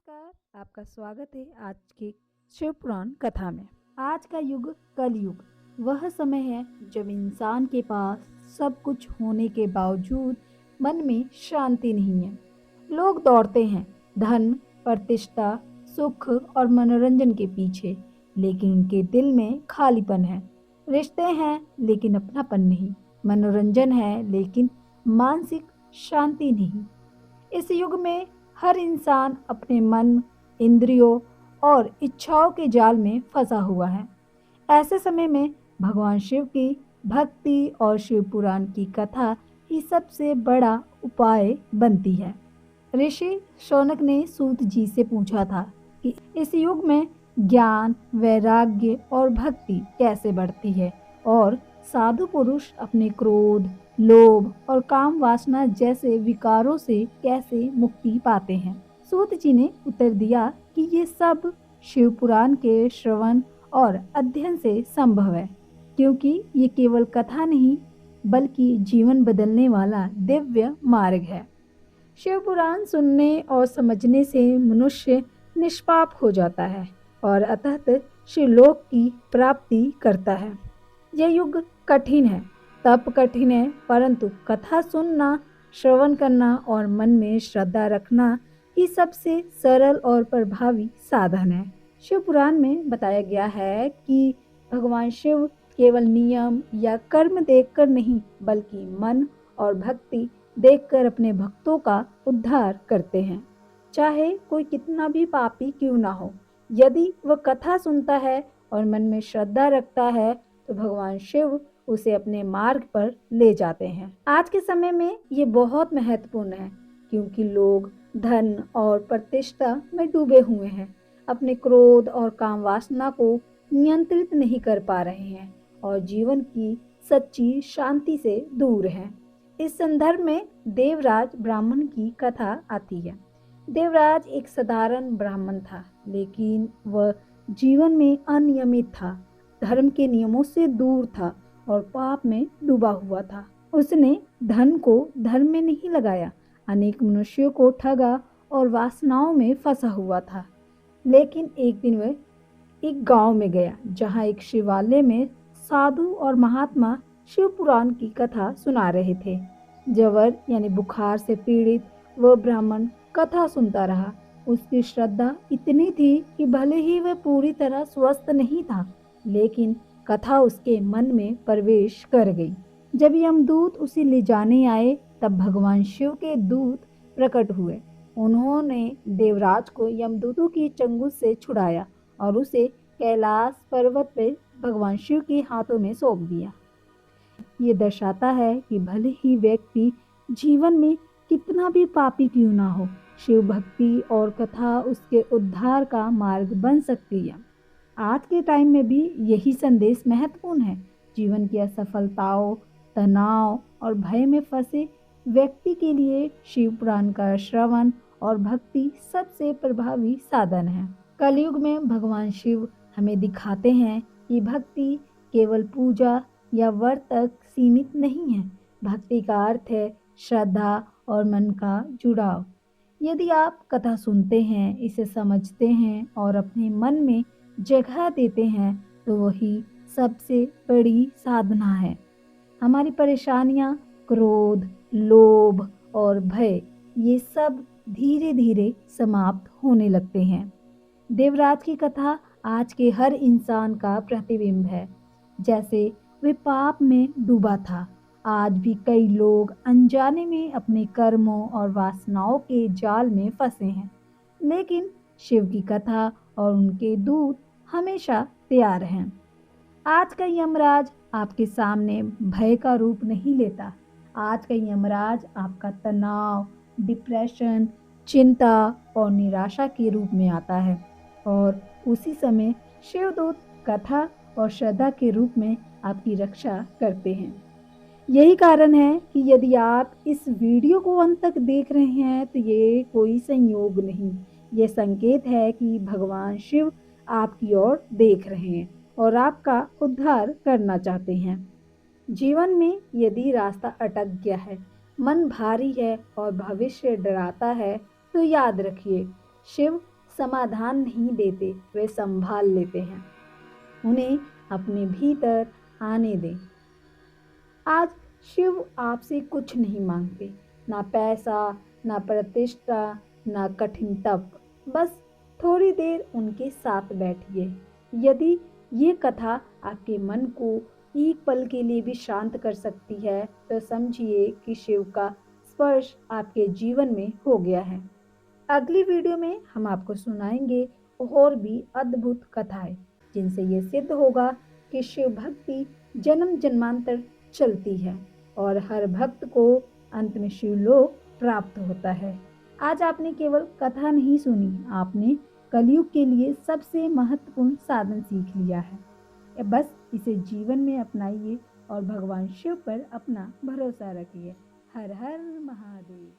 नमस्कार, आपका स्वागत है आज की शिव पुराण कथा में। आज का युग कलयुग वह समय है जब इंसान के पास सब कुछ होने के बावजूद मन में शांति नहीं है। लोग दौड़ते हैं धन, प्रतिष्ठा, सुख और मनोरंजन के पीछे, लेकिन उनके दिल में खालीपन है। रिश्ते हैं लेकिन अपनापन नहीं, मनोरंजन है लेकिन मानसिक शांति नहीं। इस युग में हर इंसान अपने मन, इंद्रियों और इच्छाओं के जाल में फंसा हुआ है। ऐसे समय में भगवान शिव की भक्ति और शिव पुराण की कथा ही सबसे बड़ा उपाय बनती है। ऋषि शौनक ने सूत जी से पूछा था कि इस युग में ज्ञान, वैराग्य और भक्ति कैसे बढ़ती है और साधु पुरुष अपने क्रोध, लोभ और काम वासना जैसे विकारों से कैसे मुक्ति पाते हैं। सूत जी ने उत्तर दिया कि ये सब शिव पुराण के श्रवण और अध्ययन से संभव है, क्योंकि ये केवल कथा नहीं बल्कि जीवन बदलने वाला दिव्य मार्ग है। शिव पुराण सुनने और समझने से मनुष्य निष्पाप हो जाता है और अतः शिवलोक की प्राप्ति करता है। यह युग कठिन है, तप कठिन है, परंतु कथा सुनना, श्रवण करना और मन में श्रद्धा रखना ही सबसे सरल और प्रभावी साधन है। शिव पुराण में बताया गया है कि भगवान शिव केवल नियम या कर्म देखकर नहीं बल्कि मन और भक्ति देखकर अपने भक्तों का उद्धार करते हैं, चाहे कोई कितना भी पापी क्यों ना हो। यदि वह कथा सुनता है और मन में श्रद्धा रखता है तो भगवान शिव उसे अपने मार्ग पर ले जाते हैं। आज के समय में ये बहुत महत्वपूर्ण है, क्योंकि लोग धन और प्रतिष्ठा में डूबे हुए हैं, अपने क्रोध और काम वासना को नियंत्रित नहीं कर पा रहे हैं और जीवन की सच्ची शांति से दूर हैं। इस संदर्भ में देवराज ब्राह्मण की कथा आती है। देवराज एक साधारण ब्राह्मण था, लेकिन वह जीवन में अनियमित था, धर्म के नियमों से दूर था और पाप में डूबा हुआ था। उसने धन को धर्म में नहीं लगाया, अनेक मनुष्यों को ठगा और वासनाओं में फंसा हुआ था। लेकिन एक दिन वह एक गांव में गया, जहां एक शिवालय में साधु और महात्मा शिव पुराण की कथा सुना रहे थे। जवर यानी बुखार से पीड़ित वह ब्राह्मण कथा सुनता रहा। उसकी श्रद्धा इतनी थी कि भले ही वह पूरी तरह स्वस्थ नहीं था, लेकिन कथा उसके मन में प्रवेश कर गई। जब यमदूत उसे ले जाने आए तब भगवान शिव के दूत प्रकट हुए। उन्होंने देवराज को यमदूतों की चंगुल से छुड़ाया और उसे कैलाश पर्वत पर भगवान शिव के हाथों में सौंप दिया। ये दर्शाता है कि भले ही व्यक्ति जीवन में कितना भी पापी क्यों ना हो, शिव भक्ति और कथा उसके उद्धार का मार्ग बन सकती है। आज के टाइम में भी यही संदेश महत्वपूर्ण है। जीवन की असफलताओं, तनाव और भय में फंसे व्यक्ति के लिए शिव पुराण का श्रवण और भक्ति सबसे प्रभावी साधन है। कलयुग में भगवान शिव हमें दिखाते हैं कि भक्ति केवल पूजा या व्रत तक सीमित नहीं है। भक्ति का अर्थ है श्रद्धा और मन का जुड़ाव। यदि आप कथा सुनते हैं, इसे समझते हैं और अपने मन में जगह देते हैं तो वही सबसे बड़ी साधना है। हमारी परेशानियां, क्रोध, लोभ और भय ये सब धीरे धीरे समाप्त होने लगते हैं। देवराज की कथा आज के हर इंसान का प्रतिबिंब है। जैसे वे पाप में डूबा था, आज भी कई लोग अनजाने में अपने कर्मों और वासनाओं के जाल में फंसे हैं, लेकिन शिव की कथा और उनके दूत हमेशा तैयार हैं। आज का यमराज आपके सामने भय का रूप नहीं लेता। आज का यमराज आपका तनाव, डिप्रेशन, चिंता और निराशा के रूप में आता है और उसी समय शिवदूत कथा और श्रद्धा के रूप में आपकी रक्षा करते हैं। यही कारण है कि यदि आप इस वीडियो को अंत तक देख रहे हैं तो ये कोई संयोग नहीं, ये संकेत है कि भगवान शिव आपकी ओर देख रहे हैं और आपका उद्धार करना चाहते हैं। जीवन में यदि रास्ता अटक गया है, मन भारी है और भविष्य डराता है तो याद रखिए, शिव समाधान नहीं देते, वे संभाल लेते हैं। उन्हें अपने भीतर आने दें। आज शिव आपसे कुछ नहीं मांगते, ना पैसा, ना प्रतिष्ठा, ना कठिन तप। बस थोड़ी देर उनके साथ बैठिए। यदि ये कथा आपके मन को एक पल के लिए भी शांत कर सकती है, तो समझिए कि शिव का स्पर्श आपके जीवन में हो गया है। अगली वीडियो में हम आपको सुनाएंगे और भी अद्भुत कथाएं, जिनसे ये सिद्ध होगा कि शिव भक्ति जन्म जन्मांतर चलती है और हर भक्त को अंत में शिवलोक प्राप्त होता है। आज आपने केवल कथा नहीं सुनी, आपने कलयुग के लिए सबसे महत्वपूर्ण साधन सीख लिया है। बस इसे जीवन में अपनाइए और भगवान शिव पर अपना भरोसा रखिए। हर हर महादेव।